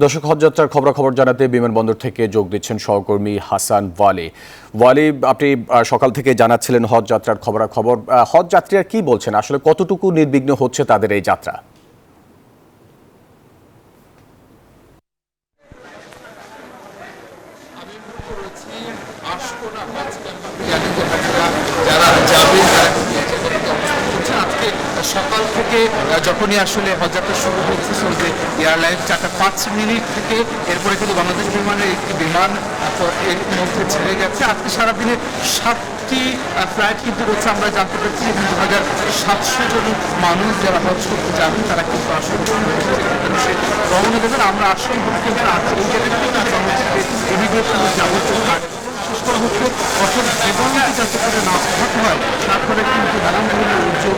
দর্শক, হজযাত্রার খবরাখবর জানাতে বিমানবন্দর থেকে যোগ দিচ্ছেন সহকর্মী হাসান ওয়ালি। ওয়ালি, আপনি সকাল থেকে জানাচ্ছিলেন হজযাত্রার খবরাখবর। হজযাত্রীরা কি বলছেন, আসলে কতটুকু নির্বিঘ্ন হচ্ছে তাদের এই যাত্রা? যারা যাবে আজকে সকাল থেকে যখনই আসলে হজযাত্রা শুরু হচ্ছে সৌদি এয়ারলাইন্স 4:05 থেকে এরপরে কিন্তু বাংলাদেশ বিমানের একটি বিমান এর মধ্যে ছেড়ে গেছে। আজকে সারাদিনে 7টি ফ্লাইট কিন্তু রয়েছে। আমরা জানতে পারছি 2,700 জন মানুষ যারা হজ করতে যাবেন তারা কিন্তু আসলে রওনা দেবেন। আমরা আসল কিন্তু এই জায়গায় ইমিগ্রেশনের যাবতীয় কাজ শেষ করা হচ্ছে। অর্থাৎ বিমানটি যাতে করে না হতে হয় তারপরে কিন্তু নানান ধরনের উদ্যোগ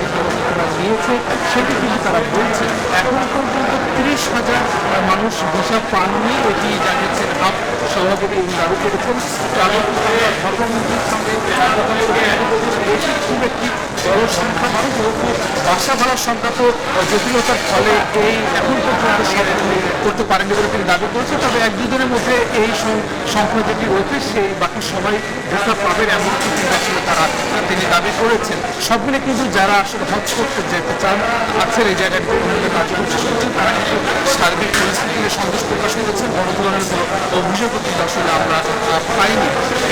তারা নিয়েছে, সেটি কিন্তু তারা বলছে। এখন পর্যন্ত 30,000 মানুষ ভিসা পাননি, এটি জানিয়েছেন হাব সভাপতি দাবি করেছেন। তো আমি প্রধানমন্ত্রীর সঙ্গে একটি বড় সংখ্যা মানুষ বাসা ভাড়ার সংখ্যা তো জটিলতার ফলে এই এখন পর্যন্ত সব করতে পারেনি বলে তিনি দাবি করেছেন। তবে 1-2 দিনের মধ্যে এই সংখ্যা যেটি রয়েছে সেই বাকি সবাই ভিসা পাবেন এমনকি আসলে তিনি দাবি করেছেন। সব মিলে কিন্তু যারা আসলে হজ করতে যেতে চান আছেন এই জায়গাটিতে কাজ করছেন তারা কিন্তু সার্বিক পরিস্থিতি নিয়ে সন্তোষ প্রকাশ করেছেন। বড় ধরনের কোনো অভিযোগও কিন্তু আসলে আমরা পাইনি।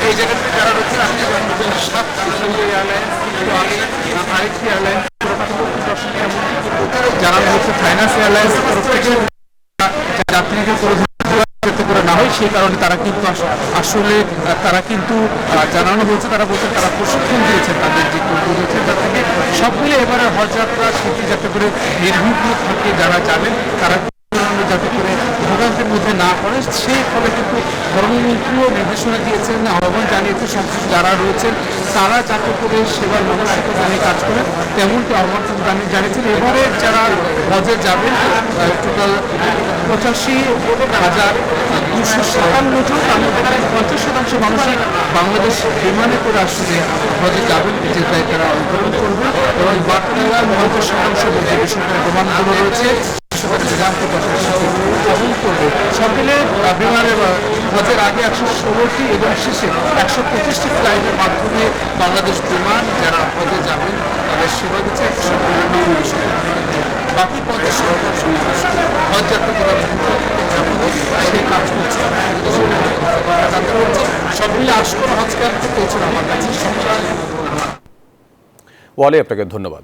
এই জায়গাটিতে যারা রয়েছেন আপনি এয়ারলাইন্স আরেকটি এয়ারলাইন্স জানানো হচ্ছে ফাইন্যান্স এয়ারলাইন্স তরফ থেকে যাত্রীদের যাতে করে না হয় সেই কারণে তারা কিন্তু আসলে তারা কিন্তু জানানো হয়েছে। তারা বলছেন তারা প্রশিক্ষণ দিয়েছেন তাদের যে কর্মী সেটা থেকে। সব মিলে এবারে হজযাত্রা সেটি যাতে করে নির্বিঘ্ন থাকে, যারা জানেন তারা যাতে করে ভোগান্তির মধ্যে না পড়ে সেই ফলে কিন্তু ধর্মমন্ত্রীও নির্দেশনা দিয়েছেন, আহ্বান জানিয়েছে সংশ্লিষ্ট যারা রয়েছেন তারা যাতে করে সেবার মানসিকতা নিয়ে কাজ করেন তেমনটি আহ্বান জানিয়েছেন। এবারে যারা হজে যাবেন টোটাল 85,257 জন, তার মধ্যে 50% মানুষই বাংলাদেশ বিমানে করে আসলে হজে যাবেন, যে তারা অংশগ্রহণ করবে এবং বাকি 50% যে বেসরকারি বিমানগুলো রয়েছে সব মিলে বিমানের হজের আগে 116টি এবং শেষে 125টি ফ্লাইটের মাধ্যমে বাংলাদেশ বিমান যারা হজে যাবেন তাদের সেবা দিচ্ছে। বাকি 50% হজ যাত্রা করার সেই কাজ করছে। সব মিলে আশকর হজ ক্যাম্পে পৌঁছানো আমার কাছে ওয়ালি, আপনাকে ধন্যবাদ।